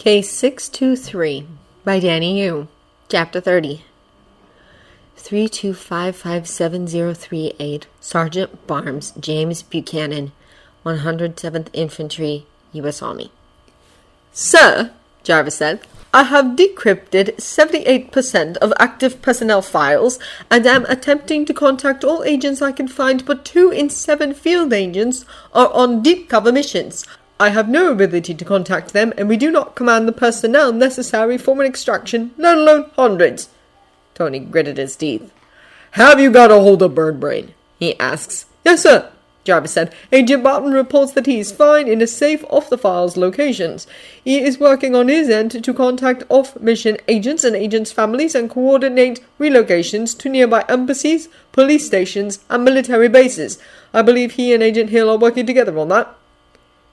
Case 623 by Danny Yu. Chapter 30. 325570338 Sergeant Barnes James Buchanan, 107th Infantry, U.S. Army. Sir, Jarvis said, I have decrypted 78% of active personnel files and am attempting to contact all agents I can find, but 2 in 7 field agents are on deep cover missions. I have no ability to contact them, and we do not command the personnel necessary for an extraction, let alone hundreds. Tony gritted his teeth. Have you got a hold of Birdbrain? He asks. Yes, sir, Jarvis said. Agent Barton reports that he is fine in a safe off-the-files locations. He is working on his end to contact off-mission agents and agents' families and coordinate relocations to nearby embassies, police stations, and military bases. I believe he and Agent Hill are working together on that.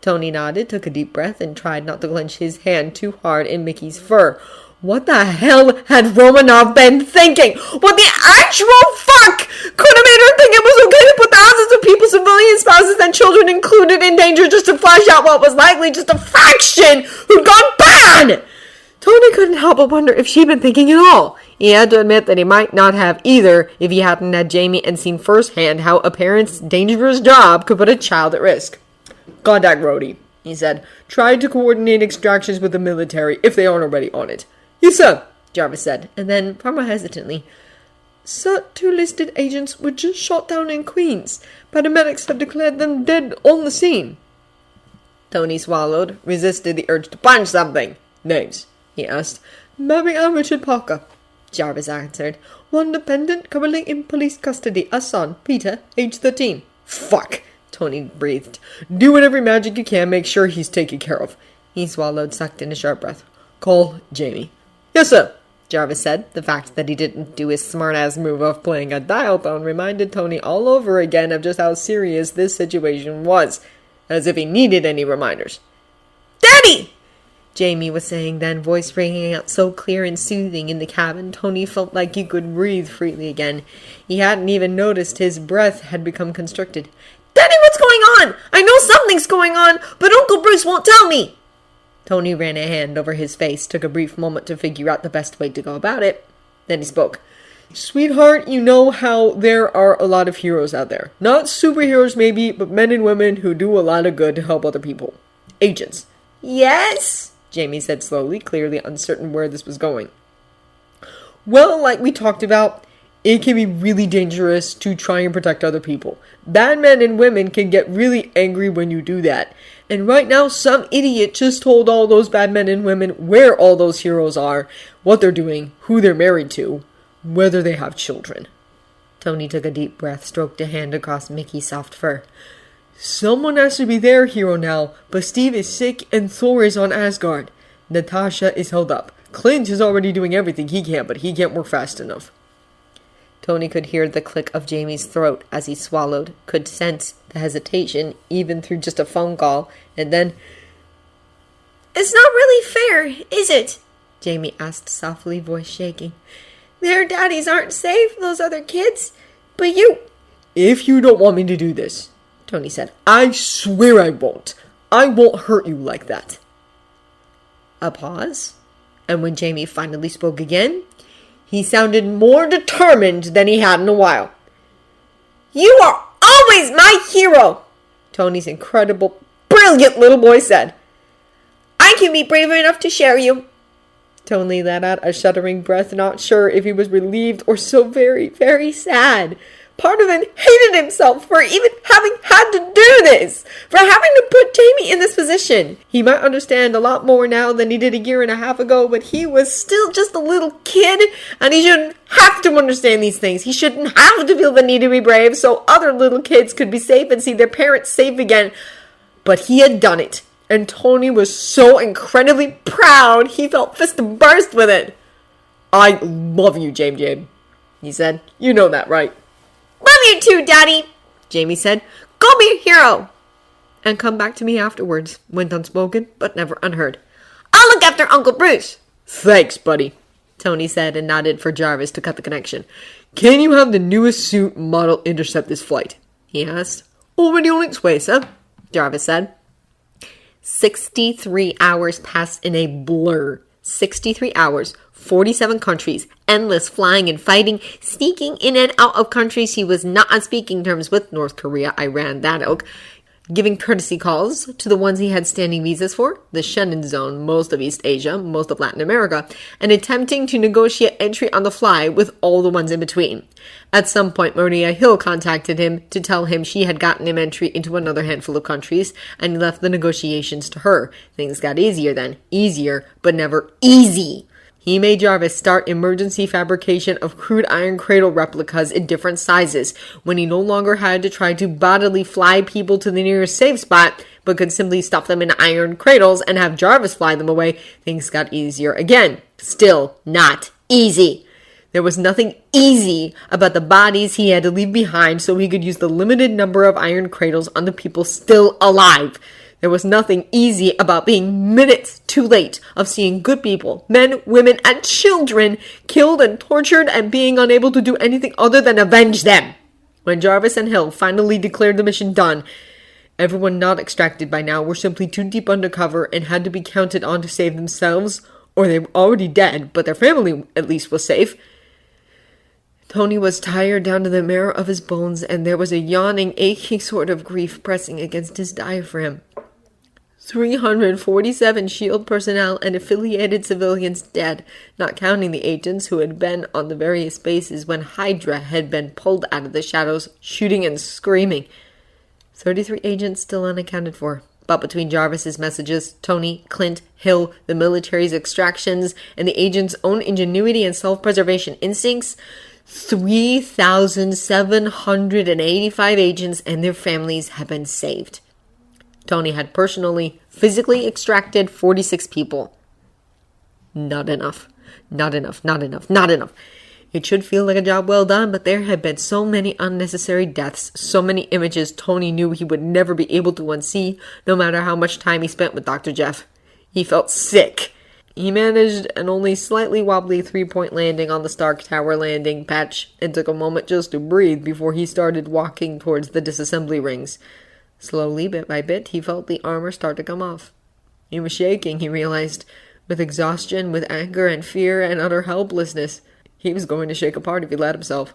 Tony nodded, took a deep breath, and tried not to clench his hand too hard in Mickey's fur. What the hell had Romanov been thinking? What the actual fuck could have made her think it was okay to put thousands of people, civilian spouses and children included, in danger just to flush out what was likely just a fraction who'd gone bad? Tony couldn't help but wonder if she'd been thinking at all. He had to admit that he might not have either if he hadn't had Jamie and seen firsthand how a parent's dangerous job could put a child at risk. Contact Rhodey, he said. Try to coordinate extractions with the military if they aren't already on it. Yes, sir, Jarvis said, and then, far more hesitantly, Sir, 2 listed agents were just shot down in Queens. Paramedics have declared them dead on the scene. Tony swallowed, resisted the urge to punch something. Names, he asked. Mary and Richard Parker, Jarvis answered. One dependent currently in police custody, a son, Peter, age 13. Fuck, Tony breathed. Do whatever magic you can, make sure he's taken care of. He swallowed, sucked in a sharp breath. Call Jamie. Yes, sir, Jarvis said. The fact that he didn't do his smart-ass move of playing a dial tone reminded Tony all over again of just how serious this situation was, as if he needed any reminders. Daddy! Jamie was saying then, voice ringing out so clear and soothing in the cabin, Tony felt like he could breathe freely again. He hadn't even noticed his breath had become constricted. Daddy, what's going on? I know something's going on, but Uncle Bruce won't tell me. Tony ran a hand over his face, took a brief moment to figure out the best way to go about it. Then he spoke. Sweetheart, you know how there are a lot of heroes out there. Not superheroes maybe, but men and women who do a lot of good to help other people. Agents. Yes, Jamie said slowly, clearly uncertain where this was going. Well, like we talked about, it can be really dangerous to try and protect other people. Bad men and women can get really angry when you do that. And right now, some idiot just told all those bad men and women where all those heroes are, what they're doing, who they're married to, whether they have children. Tony took a deep breath, stroked a hand across Mickey's soft fur. Someone has to be their hero now, but Steve is sick and Thor is on Asgard. Natasha is held up. Clint is already doing everything he can, but he can't work fast enough. Tony could hear the click of Jamie's throat as he swallowed, could sense the hesitation even through just a phone call, and then, It's not really fair, is it? Jamie asked softly, voice shaking. Their daddies aren't safe, those other kids, but you... If you don't want me to do this, Tony said, I swear I won't. I won't hurt you like that. A pause, and when Jamie finally spoke again, he sounded more determined than he had in a while. You are always my hero, Tony's incredible, brilliant little boy said. I can be brave enough to share you. Tony let out a shuddering breath, not sure if he was relieved or so very, very sad. Part of him hated himself for even having had to do this, for having to put Jamie in this position. He might understand a lot more now than he did a year and a half ago, but he was still just a little kid, and he shouldn't have to understand these things. He shouldn't have to feel the need to be brave so other little kids could be safe and see their parents safe again. But he had done it, and Tony was so incredibly proud he felt fist to burst with it. I love you, James, he said. You know that, right? Love you too, Daddy, Jamie said. Go be a hero. And come back to me afterwards, went unspoken, but never unheard. I'll look after Uncle Bruce. Thanks, buddy, Tony said and nodded for Jarvis to cut the connection. Can you have the newest suit model intercept this flight? He asked. Already on its way, sir, Jarvis said. 63 hours passed in a blur. 63 hours, 47 countries, endless flying and fighting, sneaking in and out of countries he was not on speaking terms with, North Korea, Iran, that ilk, giving courtesy calls to the ones he had standing visas for, the Schengen zone, most of East Asia, most of Latin America, and attempting to negotiate entry on the fly with all the ones in between. At some point, Maria Hill contacted him to tell him she had gotten him entry into another handful of countries, and he left the negotiations to her. Things got easier then. Easier, but never easy. He made Jarvis start emergency fabrication of crude iron cradle replicas in different sizes. When he no longer had to try to bodily fly people to the nearest safe spot, but could simply stuff them in iron cradles and have Jarvis fly them away, things got easier again. Still not easy. There was nothing easy about the bodies he had to leave behind so he could use the limited number of iron cradles on the people still alive. There was nothing easy about being minutes too late of seeing good people, men, women, and children killed and tortured and being unable to do anything other than avenge them. When Jarvis and Hill finally declared the mission done, everyone not extracted by now were simply too deep undercover and had to be counted on to save themselves, or they were already dead, but their family at least was safe. Tony was tired down to the marrow of his bones, and there was a yawning, aching sort of grief pressing against his diaphragm. 347 SHIELD personnel and affiliated civilians dead, not counting the agents who had been on the various bases when Hydra had been pulled out of the shadows, shooting and screaming. 33 agents still unaccounted for. But between Jarvis's messages, Tony, Clint, Hill, the military's extractions, and the agents' own ingenuity and self-preservation instincts, 3,785 agents and their families have been saved. Tony had personally, physically extracted 46 people. Not enough. Not enough. Not enough. Not enough. It should feel like a job well done, but there had been so many unnecessary deaths, so many images Tony knew he would never be able to unsee, no matter how much time he spent with Dr. Jeff. He felt sick. He managed an only slightly wobbly 3-point landing on the Stark Tower landing patch and took a moment just to breathe before he started walking towards the disassembly rings. Slowly, bit by bit, he felt the armor start to come off. He was shaking, he realized, with exhaustion, with anger and fear and utter helplessness. He was going to shake apart if he let himself.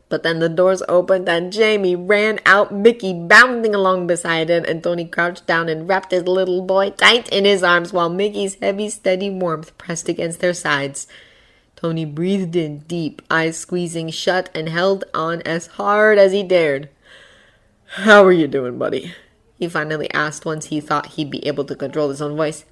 But then the doors opened and Jamie ran out, Mickey bounding along beside him, and Tony crouched down and wrapped his little boy tight in his arms while Mickey's heavy, steady warmth pressed against their sides. Tony breathed in deep, eyes squeezing shut, and held on as hard as he dared. "How are you doing, buddy?" he finally asked once he thought he'd be able to control his own voice.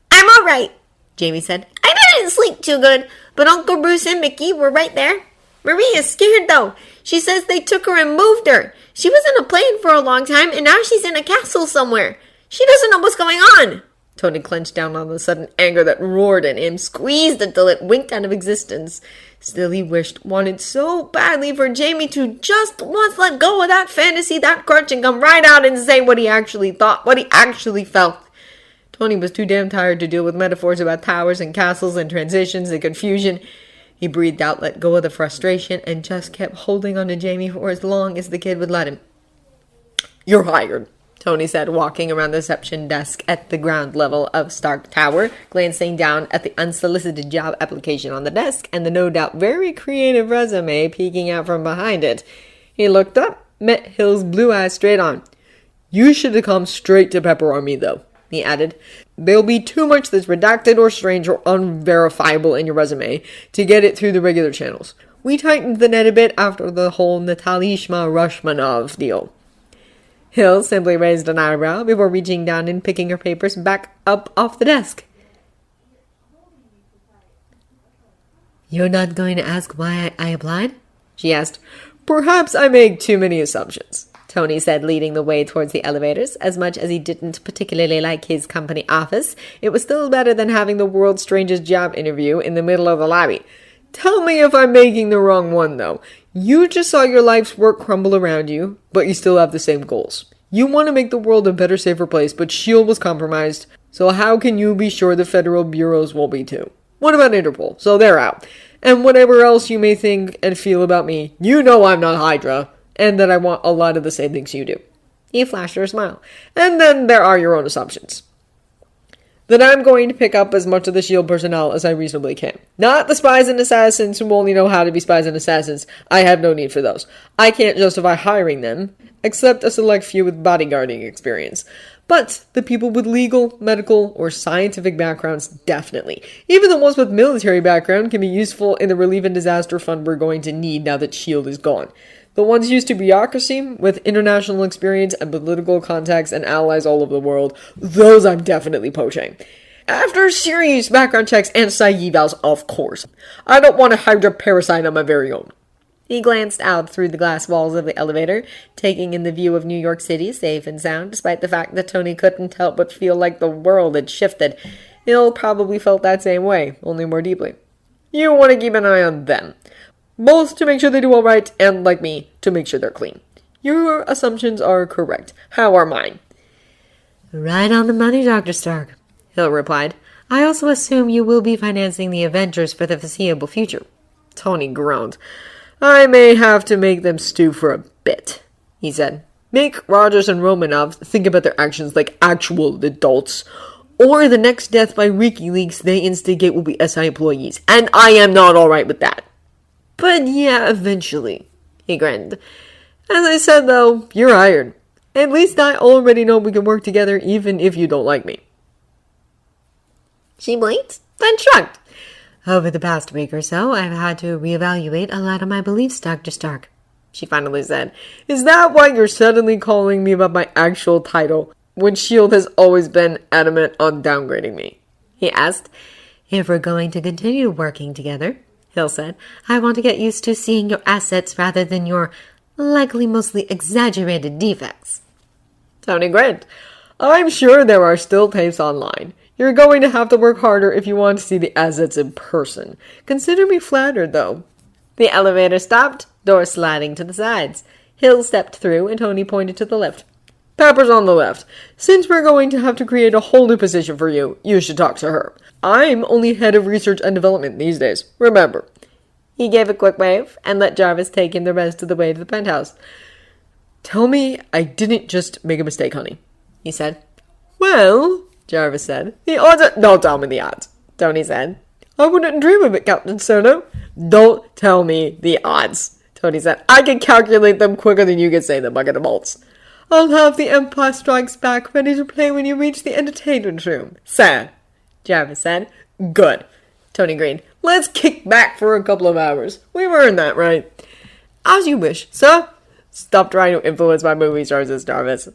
"I'm all right," Jamie said. "I didn't sleep too good, but Uncle Bruce and Mickey were right there. Maria's scared, though. She says they took her and moved her. She was in a plane for a long time, and now she's in a castle somewhere. She doesn't know what's going on." Tony clenched down on the sudden anger that roared in him, squeezed until it winked out of existence. Still he wanted so badly for Jamie to just once let go of that fantasy, that crutch, and come right out and say what he actually thought, what he actually felt. Tony was too damn tired to deal with metaphors about towers and castles and transitions and confusion. He breathed out, let go of the frustration, and just kept holding on to Jamie for as long as the kid would let him. "You're hired," Tony said, walking around the reception desk at the ground level of Stark Tower, glancing down at the unsolicited job application on the desk and the no doubt very creative resume peeking out from behind it. He looked up, met Hill's blue eyes straight on. "You should have come straight to Pepper Army, though," he added. "There'll be too much that's redacted or strange or unverifiable in your resume to get it through the regular channels. We tightened the net a bit after the whole Natalishma Rushmanov deal." Hill simply raised an eyebrow before reaching down and picking her papers back up off the desk. "You're not going to ask why I applied?" she asked. "Perhaps I make too many assumptions," Tony said, leading the way towards the elevators. As much as he didn't particularly like his company office, it was still better than having the world's strangest job interview in the middle of the lobby. "Tell me if I'm making the wrong one, though. You just saw your life's work crumble around you, but you still have the same goals. You want to make the world a better, safer place, but S.H.I.E.L.D. was compromised, so how can you be sure the federal bureaus will be too? What about Interpol? So they're out. And whatever else you may think and feel about me, you know I'm not Hydra, and that I want a lot of the same things you do." He flashed her a smile. And then there are your own assumptions. That I'm going to pick up as much of the S.H.I.E.L.D. personnel as I reasonably can. Not the spies and assassins who only know how to be spies and assassins. I have no need for those. I can't justify hiring them, except a select few with bodyguarding experience. But the people with legal, medical, or scientific backgrounds, definitely. Even the ones with military background can be useful in the relief and disaster fund we're going to need now that S.H.I.E.L.D. is gone. The ones used to bureaucracy, with international experience and political contacts and allies all over the world, those I'm definitely poaching. After serious background checks and psych evals, of course. I don't want to hydra parasite on my very own. He glanced out through the glass walls of the elevator, taking in the view of New York City, safe and sound, despite the fact that Tony couldn't help but feel like the world had shifted. Hill probably felt that same way, only more deeply. You want to keep an eye on them. Both to make sure they do all right, and, like me, to make sure they're clean. Your assumptions are correct. How are mine? Right on the money, Dr. Stark, Hill replied. I also assume you will be financing the Avengers for the foreseeable future. Tony groaned. I may have to make them stew for a bit, he said. Make Rogers and Romanov think about their actions like actual adults, or the next death by WikiLeaks they instigate will be SI employees, and I am not alright with that. But yeah, eventually, he grinned. As I said, though, you're hired. At least I already know we can work together even if you don't like me. She blinked, then shrugged. Over the past week or so, I've had to reevaluate a lot of my beliefs, Dr. Stark, she finally said. Is that why you're suddenly calling me about my actual title, when S.H.I.E.L.D. has always been adamant on downgrading me? He asked. If we're going to continue working together, Hill said, I want to get used to seeing your assets rather than your likely mostly exaggerated defects. Tony grinned. I'm sure there are still tapes online. You're going to have to work harder if you want to see the assets in person. Consider me flattered, though. The elevator stopped, door sliding to the sides. Hill stepped through, and Tony pointed to the lift. Pepper's on the left. Since we're going to have to create a whole new position for you, you should talk to her. I'm only head of research and development these days, remember. He gave a quick wave and let Jarvis take him the rest of the way to the penthouse. Tell me I didn't just make a mistake, honey, he said. Well, Jarvis said, the odds are... Don't tell me the odds, Tony said. I wouldn't dream of it, Captain Solo. Don't tell me the odds, Tony said. I can calculate them quicker than you can say the bucket of bolts. I'll have the Empire Strikes Back ready to play when you reach the entertainment room. Sir, Jarvis said. Good, Tony agreed. Let's kick back for a couple of hours. We've earned that, right? As you wish, sir. Stop trying to influence my movie stars, Jarvis.